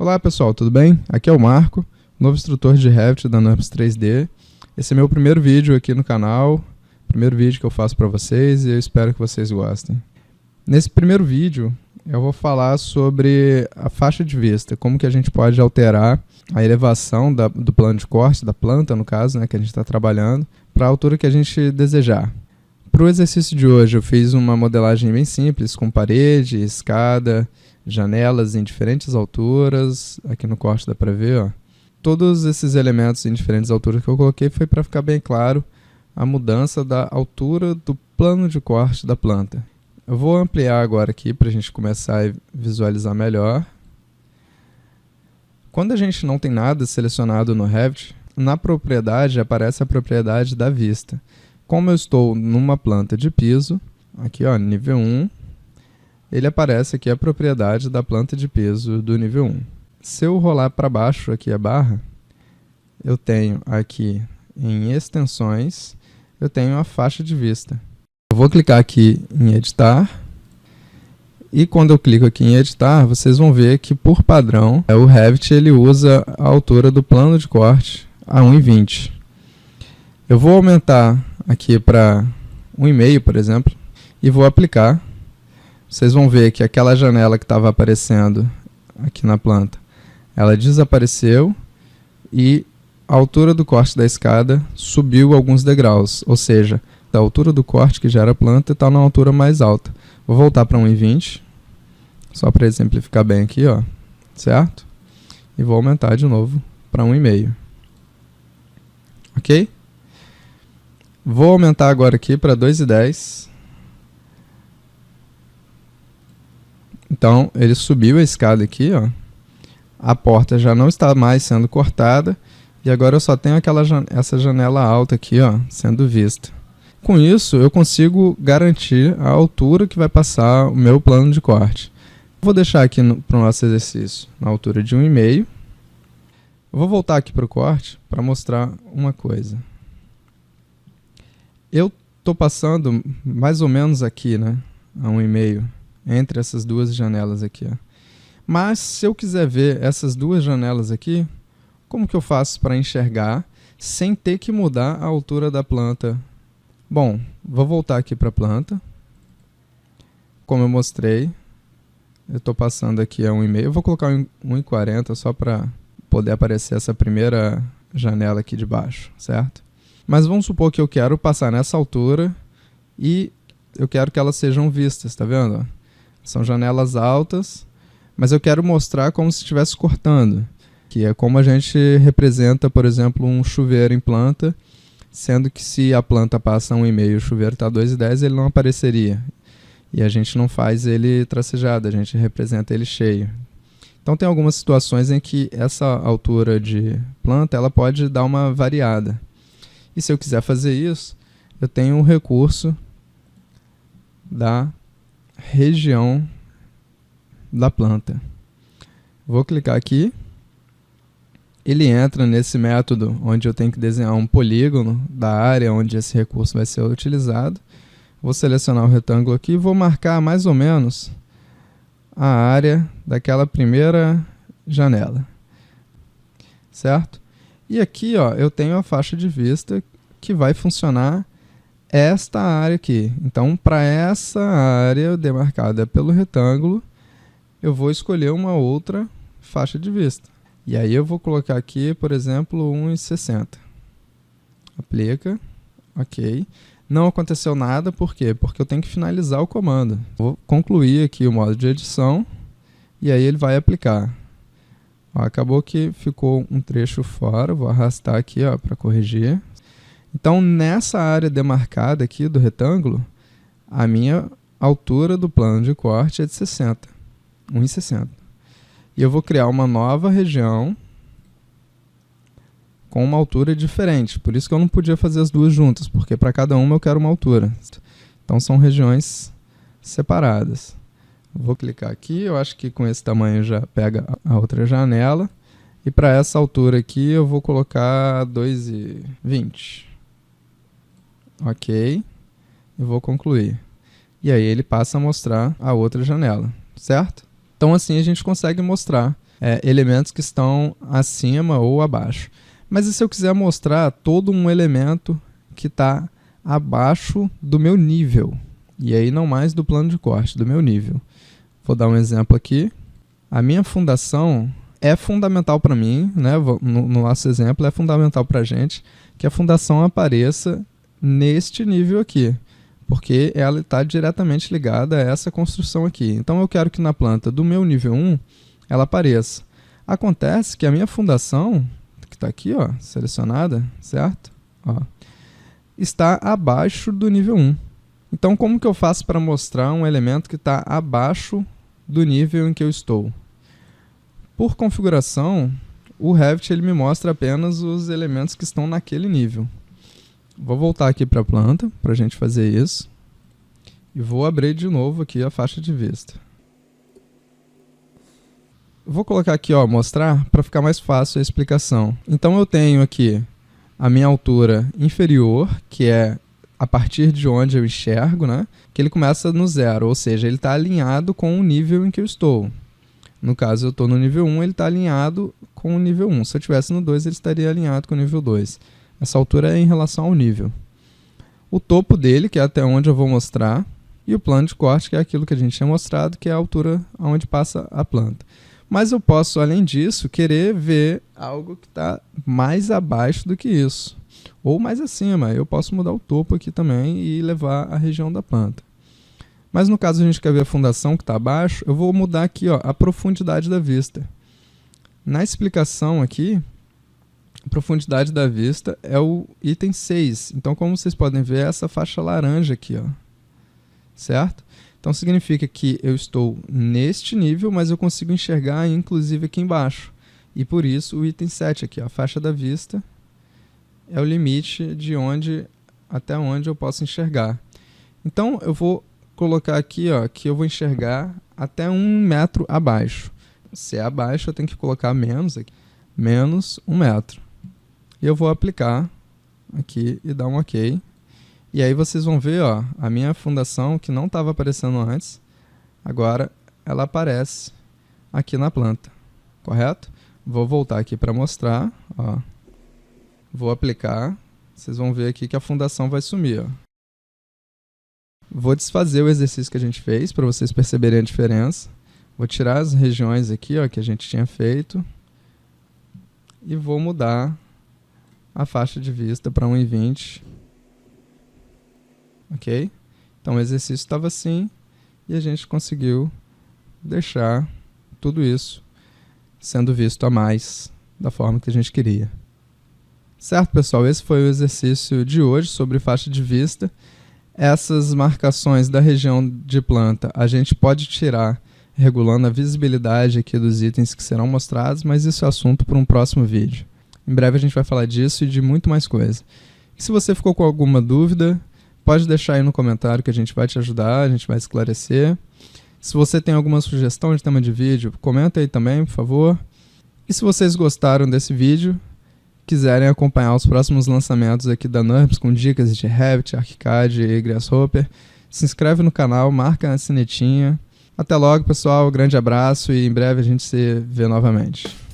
Olá pessoal, tudo bem? Aqui é o Marco, novo instrutor de Revit da NURBS 3D. Esse é meu primeiro vídeo aqui no canal, primeiro vídeo que eu faço para vocês e eu espero que vocês gostem. Nesse primeiro vídeo eu vou falar sobre a faixa de vista, como que a gente pode alterar a elevação do plano de corte, da planta no caso, né, que a gente está trabalhando, para a altura que a gente desejar. Para o exercício de hoje eu fiz uma modelagem bem simples, com parede, escada, janelas em diferentes alturas. Aqui no corte dá para ver, ó. Todos esses elementos em diferentes alturas que eu coloquei foi para ficar bem claro a mudança da altura do plano de corte da planta. Eu vou ampliar agora aqui para a gente começar a visualizar melhor. Quando a gente não tem nada selecionado no Revit, na propriedade aparece a propriedade da vista. Como eu estou numa planta de piso, aqui ó, nível 1, ele aparece aqui a propriedade da planta de piso do nível 1. Se eu rolar para baixo aqui a barra, eu tenho aqui em extensões, eu tenho a faixa de vista. Eu vou clicar aqui em editar, e quando eu clico aqui em editar, vocês vão ver que por padrão, o Revit ele usa a altura do plano de corte a 1,20. Eu vou aumentar aqui para 1,5, por exemplo, e vou aplicar. Vocês vão ver que aquela janela que estava aparecendo aqui na planta, ela desapareceu e a altura do corte da escada subiu alguns degraus, ou seja, a altura do corte que já era planta está na altura mais alta. Vou voltar para 1,20, só para exemplificar bem aqui, ó, certo? E vou aumentar de novo para 1,5. Ok? Vou aumentar agora aqui para 2,10. Então, ele subiu a escada aqui, ó. A porta já não está mais sendo cortada. E agora eu só tenho essa janela alta aqui, ó, sendo vista. Com isso, eu consigo garantir a altura que vai passar o meu plano de corte. Vou deixar aqui para o nosso exercício na altura de 1,5. Vou voltar aqui para o corte para mostrar uma coisa. Eu estou passando mais ou menos aqui, né, a 1,5. Entre essas duas janelas aqui, ó. Mas se eu quiser ver essas duas janelas aqui, como que eu faço para enxergar sem ter que mudar a altura da planta? Bom, vou voltar aqui para a planta. Como eu mostrei, eu estou passando aqui a 1,5. Eu vou colocar 1,40 só para poder aparecer essa primeira janela aqui de baixo, certo? Mas vamos supor que eu quero passar nessa altura e eu quero que elas sejam vistas, tá vendo? São janelas altas, mas eu quero mostrar como se estivesse cortando, que é como a gente representa, por exemplo, um chuveiro em planta, sendo que se a planta passa 1,5 e o chuveiro está 2,10, ele não apareceria. E a gente não faz ele tracejado, a gente representa ele cheio. Então tem algumas situações em que essa altura de planta ela pode dar uma variada. E se eu quiser fazer isso, eu tenho um recurso da região da planta. Vou clicar aqui. Ele entra nesse método onde eu tenho que desenhar um polígono da área onde esse recurso vai ser utilizado. Vou selecionar o retângulo aqui e vou marcar mais ou menos a área daquela primeira janela. Certo? E aqui, ó, eu tenho a faixa de vista que vai funcionar esta área aqui. Então, para essa área demarcada pelo retângulo, eu vou escolher uma outra faixa de vista. E aí eu vou colocar aqui, por exemplo, 1,60. Aplica. Ok. Não aconteceu nada, por quê? Porque eu tenho que finalizar o comando. Vou concluir aqui o modo de edição e aí ele vai aplicar. Ó, acabou que ficou um trecho fora, vou arrastar aqui para corrigir. Então, nessa área demarcada aqui do retângulo, a minha altura do plano de corte é de 60, 1,60. E eu vou criar uma nova região com uma altura diferente. Por isso que eu não podia fazer as duas juntas, porque para cada uma eu quero uma altura. Então, são regiões separadas. Vou clicar aqui, eu acho que com esse tamanho já pega a outra janela. E para essa altura aqui eu vou colocar 2,20. Ok. E vou concluir. E aí ele passa a mostrar a outra janela, certo? Então assim a gente consegue mostrar elementos que estão acima ou abaixo. Mas e se eu quiser mostrar todo um elemento que está abaixo do meu nível? E aí não mais do plano de corte, do meu nível. Vou dar um exemplo aqui. A minha fundação é fundamental para mim, né? No nosso exemplo, é fundamental para a gente que a fundação apareça neste nível aqui, porque ela está diretamente ligada a essa construção aqui. Então eu quero que na planta do meu nível 1 ela apareça. Acontece que a minha fundação, que está aqui, ó, selecionada, certo? Ó, está abaixo do nível 1. Então como que eu faço para mostrar um elemento que está abaixo do nível em que eu estou? Por configuração, o Revit ele me mostra apenas os elementos que estão naquele nível. Vou voltar aqui para a planta para a gente fazer isso. E vou abrir de novo aqui a faixa de vista. Vou colocar aqui, ó, mostrar para ficar mais fácil a explicação. Então eu tenho aqui a minha altura inferior, que é a partir de onde eu enxergo, né? Que ele começa no 0, ou seja, ele está alinhado com o nível em que eu estou. No caso, eu estou no nível 1, ele está alinhado com o nível 1. Se eu estivesse no 2, ele estaria alinhado com o nível 2. Essa altura é em relação ao nível. O topo dele, que é até onde eu vou mostrar, e o plano de corte, que é aquilo que a gente tinha mostrado, que é a altura onde passa a planta. Mas eu posso, além disso, querer ver algo que está mais abaixo do que isso. Ou mais acima. Eu posso mudar o topo aqui também e levar a região da planta. Mas no caso a gente quer ver a fundação que está abaixo, eu vou mudar aqui, ó, a profundidade da vista. Na explicação aqui, a profundidade da vista é o item 6. Então, como vocês podem ver, é essa faixa laranja aqui, ó. Certo? Então significa que eu estou neste nível, mas eu consigo enxergar inclusive aqui embaixo. E por isso o item 7 aqui, ó, a faixa da vista, é o limite de até onde eu posso enxergar. Então eu vou colocar aqui, ó, que eu vou enxergar até 1 metro abaixo. Se é abaixo, eu tenho que colocar menos aqui, menos 1 metro. E eu vou aplicar aqui e dar um OK. E aí vocês vão ver, ó, a minha fundação, que não estava aparecendo antes, agora ela aparece aqui na planta, correto? Vou voltar aqui para mostrar, ó. Vou aplicar, vocês vão ver aqui que a fundação vai sumir, ó. Vou desfazer o exercício que a gente fez para vocês perceberem a diferença. Vou tirar as regiões aqui, ó, que a gente tinha feito. E vou mudar a faixa de vista para 1,20. Ok? Então o exercício estava assim e a gente conseguiu deixar tudo isso sendo visto a mais da forma que a gente queria. Certo, pessoal? Esse foi o exercício de hoje sobre faixa de vista. Essas marcações da região de planta a gente pode tirar regulando a visibilidade aqui dos itens que serão mostrados, mas isso é assunto para um próximo vídeo. Em breve a gente vai falar disso e de muito mais coisa. E se você ficou com alguma dúvida, pode deixar aí no comentário que a gente vai te ajudar, a gente vai esclarecer. Se você tem alguma sugestão de tema de vídeo, comenta aí também, por favor. E se vocês gostaram desse vídeo, quiserem acompanhar os próximos lançamentos aqui da NURBS com dicas de Revit, ArchiCAD e Grasshopper, se inscreve no canal, marca a sinetinha. Até logo, pessoal. Grande abraço e em breve a gente se vê novamente.